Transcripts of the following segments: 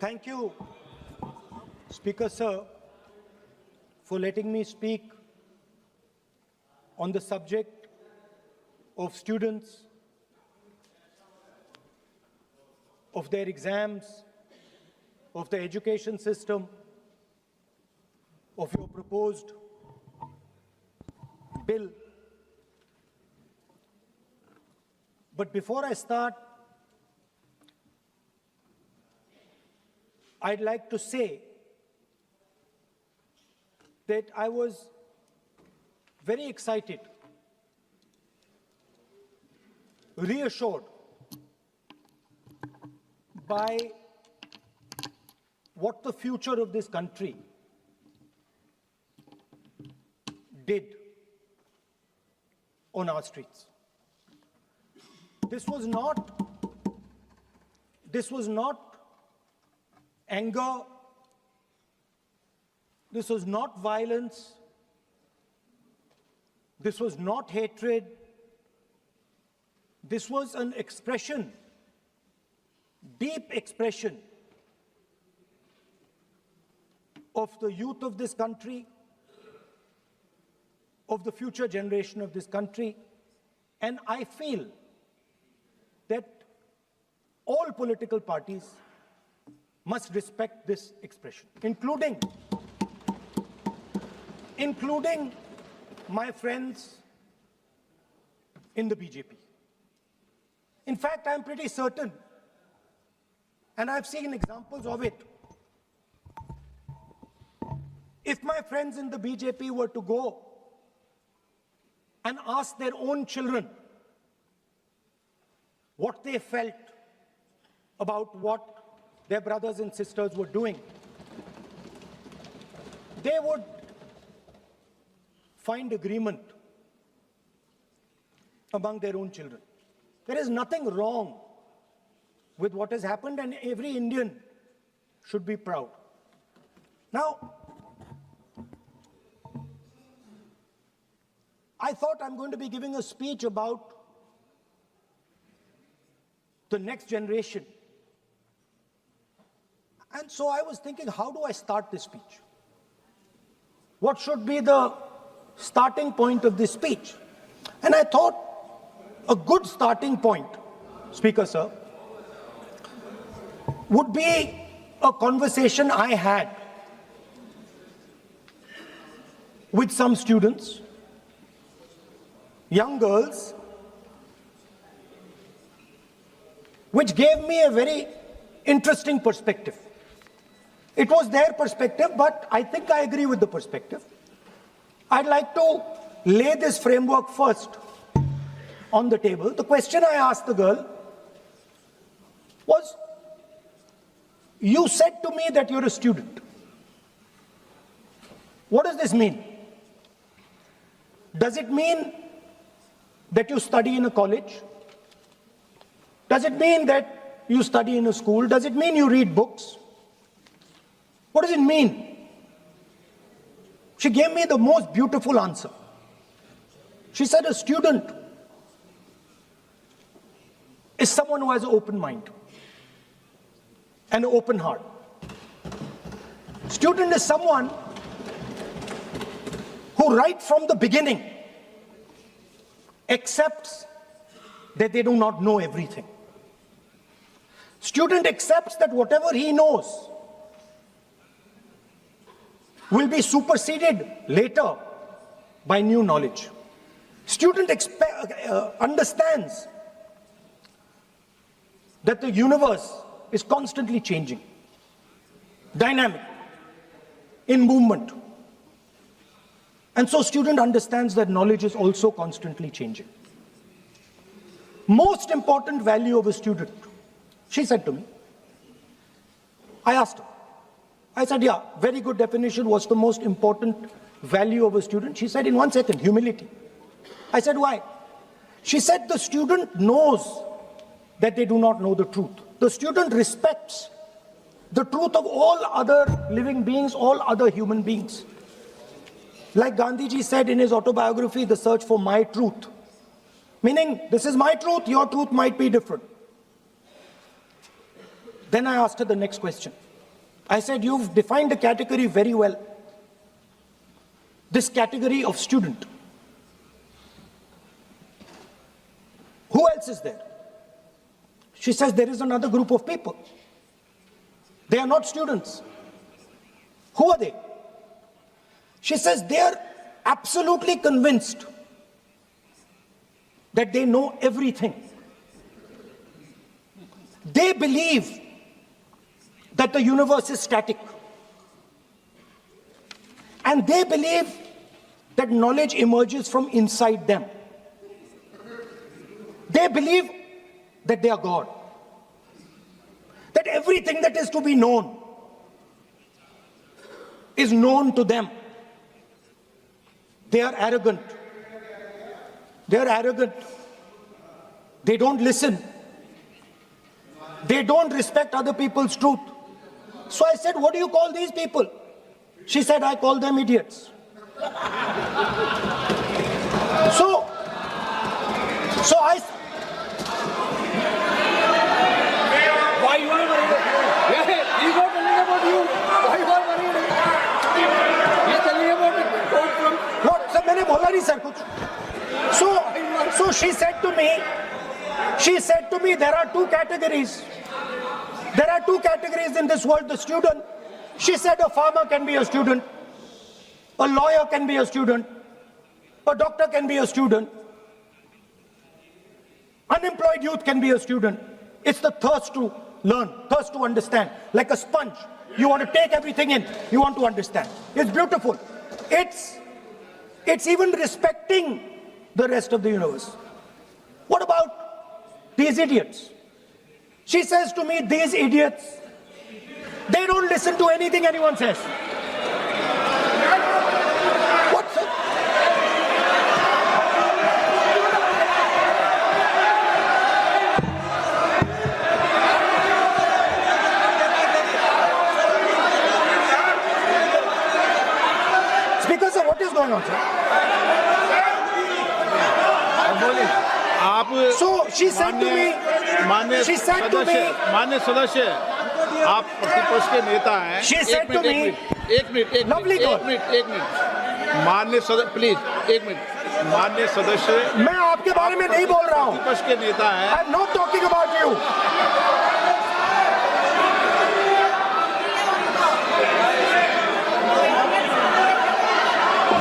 Thank you, Speaker Sir, for letting me speak on the subject of students, of their exams, of the education system, of your proposed bill. But before I start, I'd like to say that I was very excited, reassured by what the future of this country did on our streets. This was not anger, this was not violence, this was not hatred, this was an expression, deep expression of the youth of this country, of the future generation of this country, and I feel that all political parties must respect this expression, including my friends in the BJP. In fact, I'm pretty certain, and I've seen examples of it, if my friends in the BJP were to go and ask their own children what they felt about what their brothers and sisters were doing, they would find agreement among their own children. There is nothing wrong with what has happened, and every Indian should be proud. Now, I thought I'm going to be giving a speech about the next generation. And so I was thinking, how do I start this speech? What should be the starting point of this speech? And I thought a good starting point, Speaker Sir, would be a conversation I had with some students, young girls, which gave me a very interesting perspective. It was their perspective, but I think I agree with the perspective. I'd like to lay this framework first on the table. The question I asked the girl was, you said to me that you're a student. What does this mean? Does it mean that you study in a college? Does it mean that you study in a school? Does it mean you read books? What does it mean? She gave me the most beautiful answer. She said a student is someone who has an open mind and an open heart. Student is someone who right from the beginning accepts that they do not know everything. Student accepts that whatever he knows will be superseded later by new knowledge. Student understands that the universe is constantly changing, dynamic, in movement. And so student understands that knowledge is also constantly changing. Most important value of a student, she said to me. I asked her. I said, yeah, very good definition. What's the most important value of a student? She said, in 1 second, humility. I said, why? She said, the student knows that they do not know the truth. The student respects the truth of all other living beings, all other human beings. Like Gandhiji said in his autobiography, The Search for My Truth. Meaning, this is my truth, your truth might be different. Then I asked her the next question. I said, you've defined a category very well. This category of student. Who else is there? She says there is another group of people. They are not students. Who are they? She says they are absolutely convinced that they know everything. They believe that the universe is static. And they believe that knowledge emerges from inside them. They believe that they are God. That everything that is to be known is known to them. They are arrogant. They are arrogant. They don't listen. They don't respect other people's truth. So I said, what do you call these people? She said, I call them idiots. So I... Why you are worried? Yeah, he's not telling about you. Why you are worried? He's telling about it. What? Sir, मैंने बोला नहीं sir कुछ. So she said to me, there are two categories. There are two categories in this world, the student. She said a farmer can be a student, a lawyer can be a student, a doctor can be a student, unemployed youth can be a student. It's the thirst to learn, thirst to understand, like a sponge. You want to take everything in, you want to understand. It's beautiful. It's even respecting the rest of the universe. What about these idiots? She says to me, these idiots, they don't listen to anything anyone says. What, sir? Speaker, sir, what is going on, sir? So she said to me, मान्य सदस्य, आप प्रतिपक्ष के नेता हैं। She said to me, एक minute, मान्य सदस्य, प्लीज, एक मिनट, मान्य सदस्य, मैं आपके बारे में नहीं बोल रहा हूँ। प्रतिपक्ष के नेता हैं। I'm not talking about you.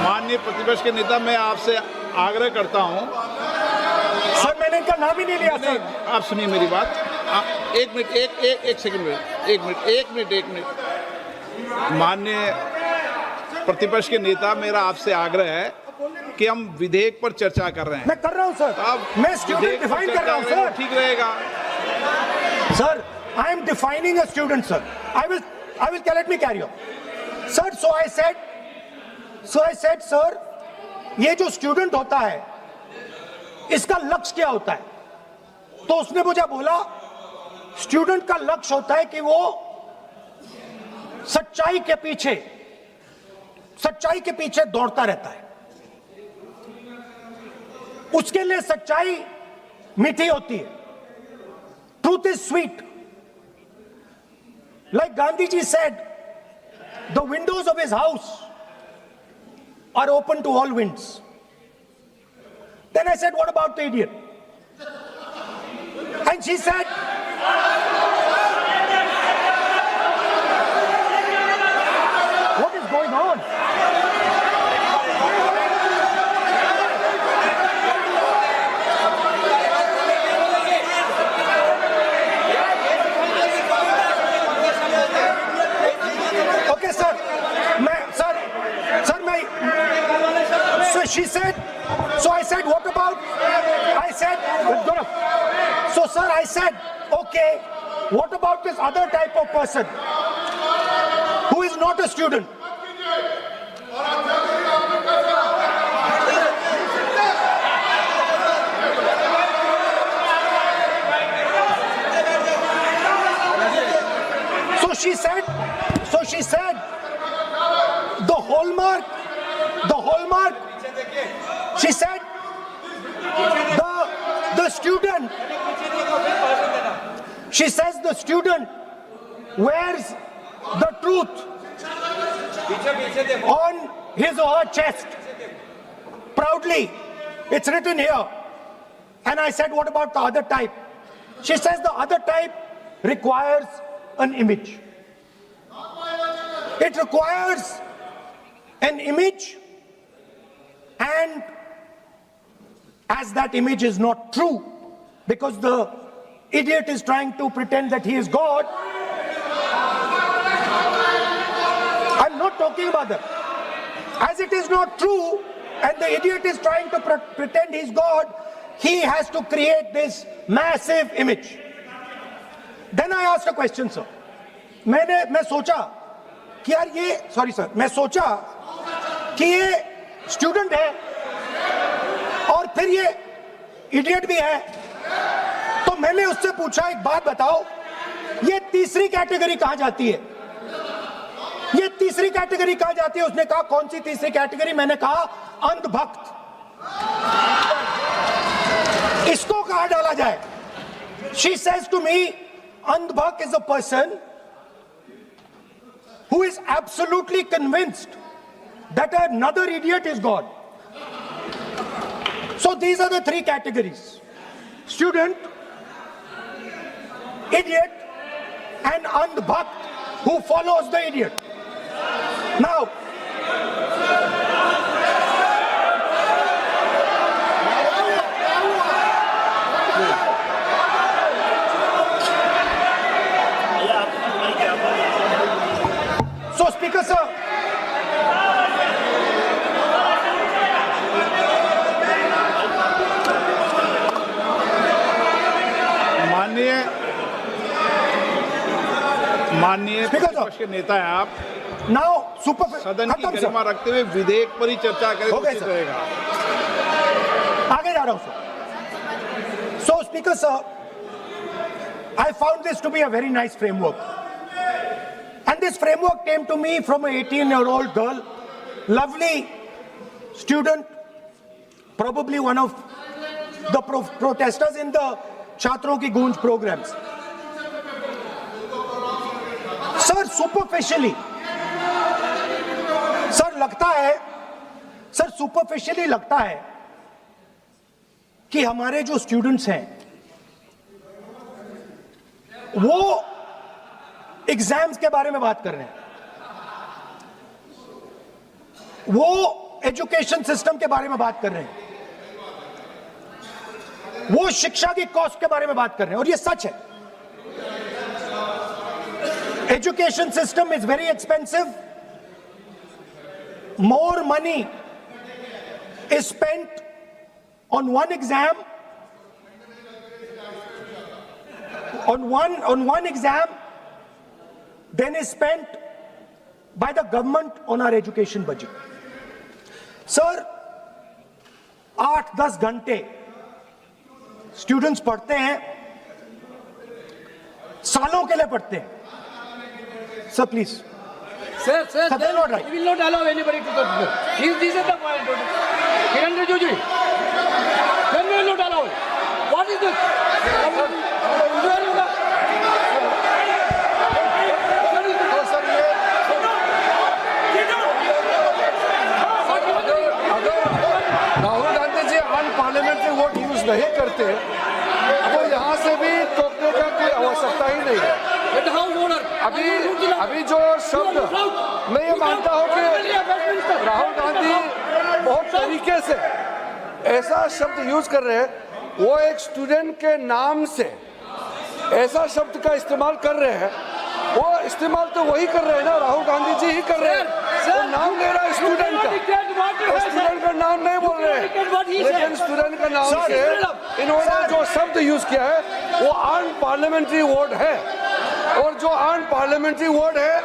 माननीय प्रतिपक्ष के नेता, मैं आपसे आग्रह करता हूं। सर, मैंने इनका नाम ही नहीं लिया सर। आप सुनिए मेरी बात। एक मिनट। माननीय प्रतिपक्ष के नेता, मेरा आपसे आग्रह है कि हम विधेयक पर चर्चा कर रहे हैं। मैं कर रहा हूं सर। मैं स्टूडेंट डिफाइन कर रहा हूं सर। ठीक रहेगा sir. I am defining a student, sir. I will let me carry on. Sir, so I said, sir, ये जो स्टूडेंट होता है, इसका लक्ष्य क्या होता है? तो उसने मुझे बोला, स्टूडेंट का लक्ष्य होता है कि वो सच्चाई के पीछे दौड़ता रहता है। उसके लिए सच्चाई मीठी होती है। Truth is sweet. Like Gandhi ji said, the windows of his house are open to all winds. Then I said, what about the idiot? And she said, what is going on? Okay, sir. So she said, so I said, what about? I said, so sir, I said, okay, what about this other type of person who is not a student? So she said, the hallmark, she said, the student, she says the student wears the truth on his or her chest. Proudly, it's written here. And I said, what about the other type? She says the other type requires an image. It requires an image, and as that image is not true, because the idiot is trying to pretend that he is God. I'm not talking about that. As it is not true, and the idiot is trying to pretend he's God, he has to create this massive image. Then I asked a question, sir. मैं सोचा कि यार ये, sorry sir, मैं सोचा कि ये student है और फिर ये इडियट भी है, तो मैंने उससे पूछा एक बात बताओ, ये तीसरी कैटेगरी कहां जाती है? ये तीसरी कैटेगरी कहां जाती है? उसने कहा कौन सी तीसरी कैटेगरी? मैंने कहा अंधभक्त। इसको कहां डाला जाए? She says to me, अंधभक्त is a person who is absolutely convinced that another idiot is God. So these are the three categories: student, idiot, and andhbhakt who follows the idiot. Now, so Speaker sir, माननीय प्रतिपक्ष के नेता है आप, now super सदन की गरिमा रखते हुए विधेयक पर ही चर्चा करें तो उचित रहेगा। आगे जा रहा हूं sir. So Speaker sir, I found this to be a very nice framework, and this framework came to me from an 18-year-old girl, lovely student, probably one of the protesters in the Chhatron Ki Goonj programs. Sir superficially, sir लगता है, sir superficially लगता है कि हमारे जो students हैं वो exams के बारे में बात कर रहे हैं, वो एजुकेशन सिस्टम के बारे में बात कर रहे हैं, वो शिक्षा की कॉस्ट के बारे में बात कर रहे हैं, और ये सच है। Education system is very expensive. More money is spent on one exam, on one exam, than is spent by the government on our education budget. Sir, 8-10 घंटे students पढ़ते हैं, सालों के लिए पढ़ते हैं। Sir, please. Sir, Sir, they're not right. we will not allow anybody to talk to them. This is the point. Kiran Rijiju, then we will not allow it. What is this? Rahul Gandhi ji unparliamentary word use नहीं करते तो यहाँ से भी टोकने का कोई आवश्यकता ही नहीं है। अभी जो शब्द मैं ये मानता हूँ कि राहुल गांधी बहुत तरीके से ऐसा शब्द यूज कर रहे हैं, वो एक स्टूडेंट के नाम से ऐसा शब्द का इस्तेमाल कर रहे हैं। वो इस्तेमाल तो वही कर रहे हैं ना, राहुल गांधी जी ही कर रहे हैं। वो नाम ले रहा है स्टूडेंट का, स्टूडेंट का नाम नहीं बोल रहे हैं, लेकिन स्टूडेंट का नाम से इन्होंने जो शब्द यूज किया है वो अनपार्लियामेंट्री वर्ड है, और जो अनपार्लियामेंट्री वर्ड है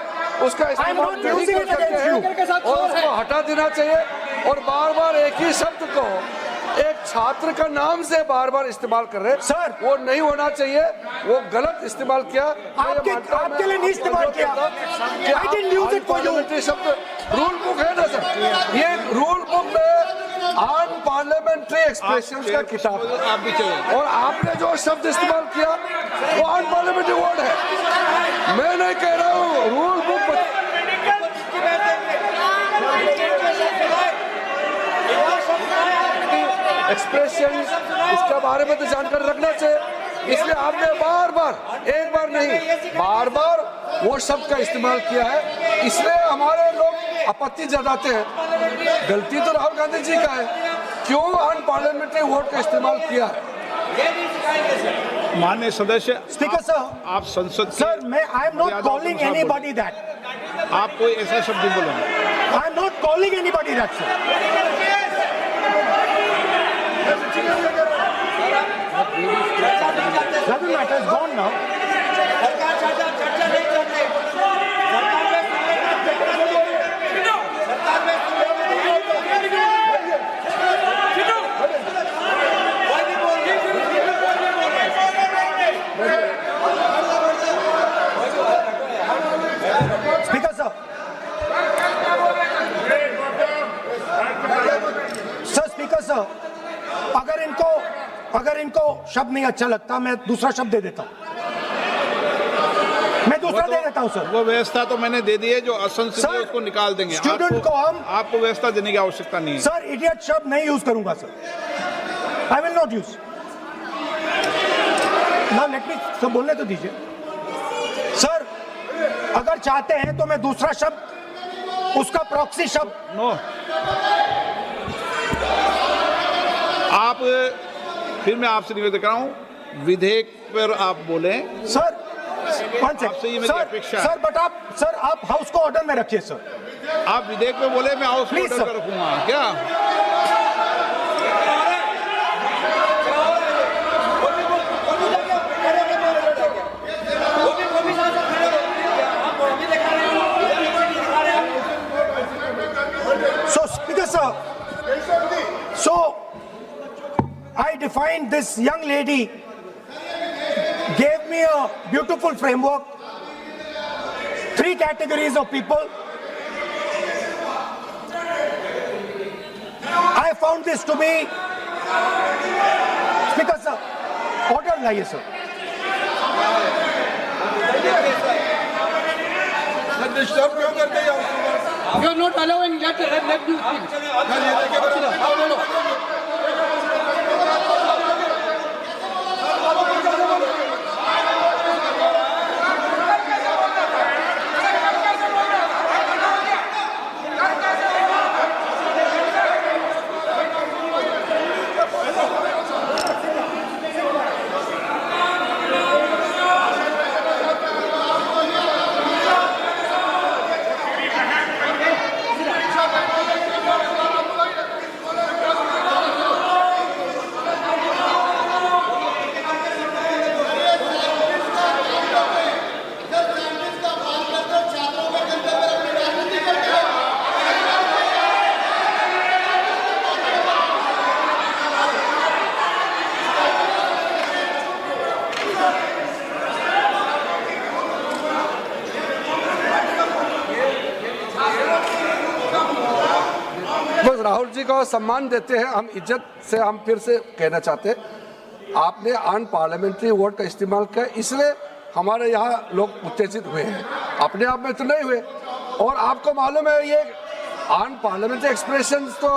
उसका इस्तेमाल नहीं कर सकते हैं और उसको हटा देना चाहिए। और बार बार एक ही शब्द को एक छात्र का नाम से बार बार इस्तेमाल कर रहे हैं सर, वो नहीं होना चाहिए, वो गलत इस्तेमाल किया। आपके लिए नहीं इस्तेमाल किया। I didn't use it for you. शब्द रूल बुक है ना सर, ये रूल बुक में अनपार्लियामेंट्री एक्सप्रेशंस का किताब है, आप भी चाहिए। और आपने जो शब्द इस्तेमाल किया वो अनपार्लियामेंट्री वर्ड है। मैं नहीं कह रहा हूँ, रूल बुक एक्सप्रेशन इसके बारे में तो जानकारी रखना चाहिए। इसलिए आपने बार बार, एक बार नहीं, बार बार वो शब्द का इस्तेमाल किया है, इसलिए हमारे लोग आपत्ति जताते हैं। गलती तो राहुल गांधी जी का है, क्यों अनपार्लियामेंट्री वर्ड का इस्तेमाल किया है। माननीय सदस्य, स्पीकर सर, आप संसद सर मैं I am not calling anybody that, आप कोई ऐसा शब्द नहीं बोलेंगे। I am not calling anybody that sir. Doesn't matter, it's gone now. Speaker sir. Sir, Speaker sir, अगर इनको शब्द नहीं अच्छा लगता, मैं दूसरा शब्द दे देता हूं। मैं दूसरा दे देता हूं सर। वो व्यवस्था तो मैंने दे दी है, जो असंसदीय है उसको निकाल देंगे। स्टूडेंट को हम, आपको व्यवस्था देने की आवश्यकता नहीं है। सर इडियट शब्द नहीं यूज करूंगा sir, I will not use. ना लेट मी सब बोलने तो दीजिए सर। अगर चाहते हैं तो मैं दूसरा शब्द, उसका प्रॉक्सी शब्द। नो, आप, फिर मैं आपसे निवेदन कर रहा हूं, विधेयक पर आप बोले सर। आपसे ये मेरी अपेक्षा है। सर बट आप हाउस को ऑर्डर में रखिए सर। आप विधेयक पे बोले, मैं हाउस में Please, ऑर्डर sir. कर रखूंगा क्या? So Speaker sir, so I defined this young lady, gave me a beautiful framework, 3 categories of people. I found this to be, Speaker sir, order लाइए sir. डिस्टर्ब क्यों करते हैं? You are not allowing that. Let you speak. बस राहुल जी को सम्मान देते हैं हम, इज्जत से हम फिर से कहना चाहते हैं, आपने अनपार्लियामेंट्री वर्ड का इस्तेमाल किया, इसलिए हमारे यहाँ लोग उत्तेजित हुए हैं। अपने आप में तो नहीं हुए, और आपको मालूम है ये अनपार्लियामेंट्री एक्सप्रेशंस तो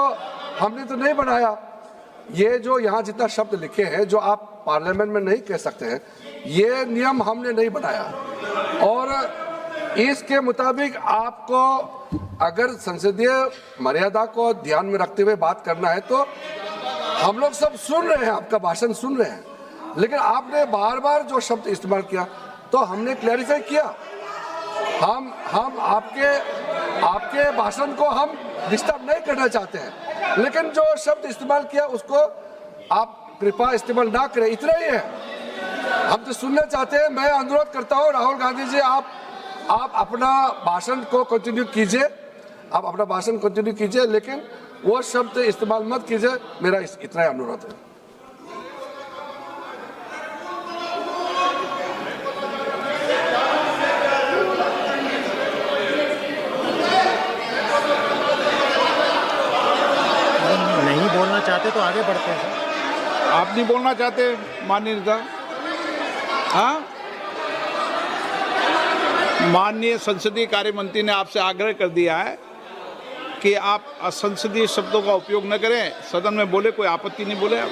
हमने तो नहीं बनाया। ये जो यहाँ जितना शब्द लिखे हैं जो आप पार्लियामेंट में नहीं कह सकते हैं, ये नियम हमने नहीं बनाया, और इसके मुताबिक आपको अगर संसदीय मर्यादा को ध्यान में रखते हुए बात करना है तो हम लोग सब सुन रहे हैं, आपका भाषण सुन रहे हैं, लेकिन आपने बार बार जो शब्द इस्तेमाल किया तो हमने क्लैरिफाई किया। हम आपके भाषण को हम डिस्टर्ब नहीं करना चाहते हैं, लेकिन जो शब्द इस्तेमाल किया उसको आप कृपया इस्तेमाल ना करें, इतना ही है। हम तो सुनना चाहते हैं। मैं अनुरोध करता हूँ राहुल गांधी जी, आप अपना भाषण को कंटिन्यू कीजिए, आप अपना भाषण कंटिन्यू कीजिए, लेकिन वो शब्द इस्तेमाल मत कीजिए, मेरा इतना ही अनुरोध है। नहीं बोलना चाहते तो आगे बढ़ते हैं। आप नहीं बोलना चाहते माननीय नेता? हाँ, माननीय संसदीय कार्य मंत्री ने आपसे आग्रह कर दिया है कि आप असंसदीय शब्दों का उपयोग न करें, सदन में बोले, कोई आपत्ति नहीं बोले आप।